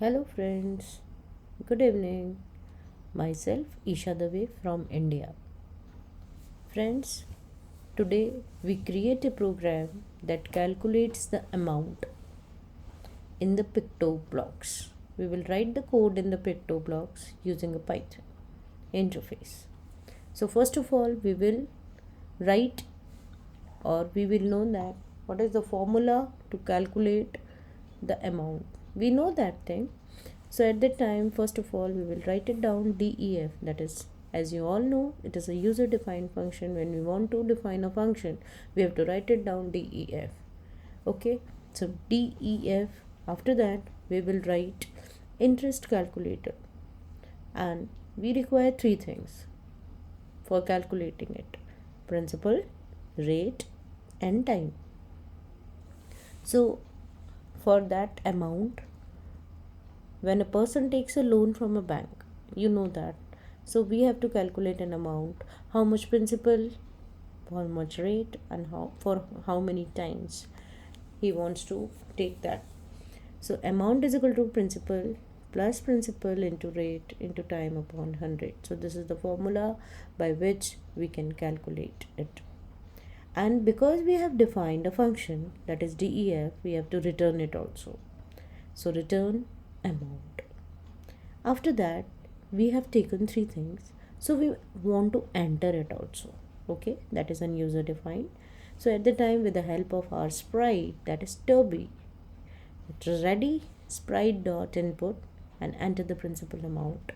Hello friends, good evening. Myself Isha from India. Friends, today we create a program that calculates the amount in the PictoBlox. We will write the code in the PictoBlox using a Python interface. So first of all, we will write or we will know that what is the formula to calculate the amount. We know that thing. So at that time, first of all, we will write it down def, that is, as you all know, it is a user defined function. When we want to define a function, we have to write it down def. Okay, so def, after that we will write interest calculator, and we require three things for calculating it: principal, rate and time. So for that amount, when a person takes a loan from a bank, you know that, so we have to calculate an amount, how much principal, how much rate, and how many times he wants to take that. So amount is equal to principal plus principal into rate into time upon 100. So this is the formula by which we can calculate it. And because we have defined a function, that is def, we have to return it also. So return amount. After that, we have taken three things, so we want to enter it also. Okay, that is an user defined. So at the time, with the help of our sprite, that is Toby, it is ready, sprite dot input and enter the principal amount.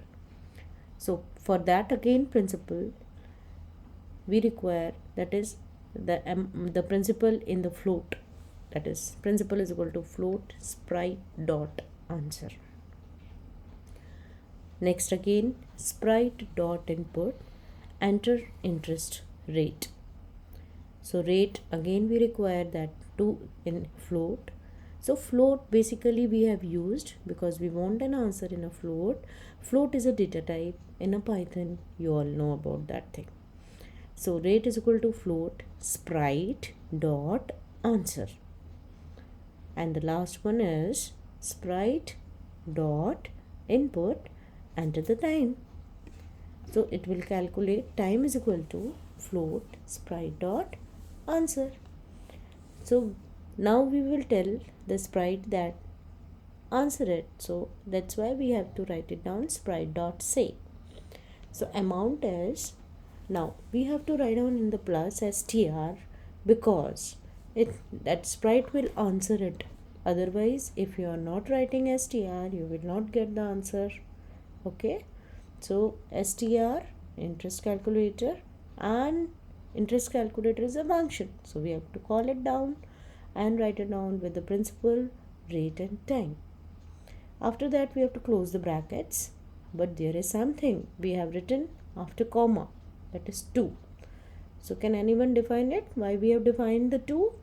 So for that, again, principal we require, that is the principal in the float, that is principal is equal to float sprite dot answer. Next, again, sprite dot input, enter interest rate. So rate, again we require that 2 in float. So float basically we have used because we want an answer in a float. Float is a data type in a Python, you all know about that thing. So rate is equal to float sprite dot answer, and the last one is sprite dot input, enter the time. So it will calculate time is equal to float sprite dot answer. So now we will tell the sprite that answer it. So that's why we have to write it down sprite dot say. So amount is, now we have to write down in the plus str because that sprite will answer it. Otherwise, if you are not writing str, you will not get the answer. Okay, so str interest calculator, and interest calculator is a function, so we have to call it down and write it down with the principal, rate and time. After that, we have to close the brackets, but there is something we have written after comma, that is 2. So can anyone define it? Why we have defined the 2?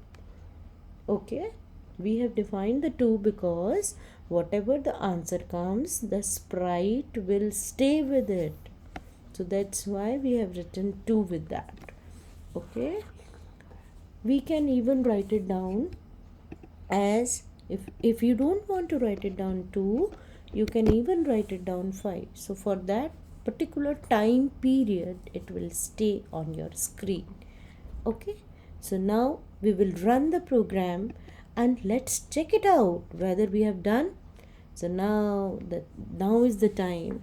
Okay, we have defined the 2 because whatever the answer comes, the sprite will stay with it. So that's why we have written 2 with that. Okay, we can even write it down as, if you don't want to write it down 2, you can even write it down 5. So for that particular time period, it will stay on your screen. Okay, so now we will run the program and let's check it out whether we have done. So now is the time.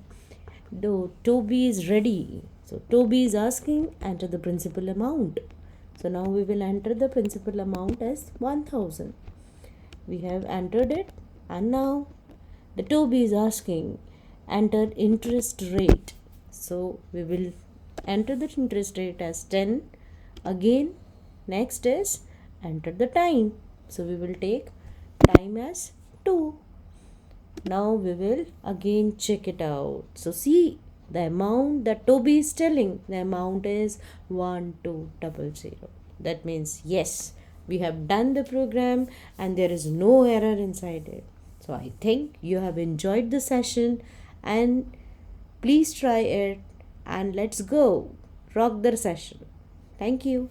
Though Toby is ready, so Toby is asking enter the principal amount. So now we will enter the principal amount as 1000. We have entered it, and now the Toby is asking enter interest rate. So we will enter the interest rate as 10. Again, next is enter the time. So we will take time as 2. Now we will again check it out. So see, the amount that Toby is telling, the amount is 1200. That means yes, we have done the program and there is no error inside it. So I think you have enjoyed the session, and please try it and let's go rock the session. Thank you.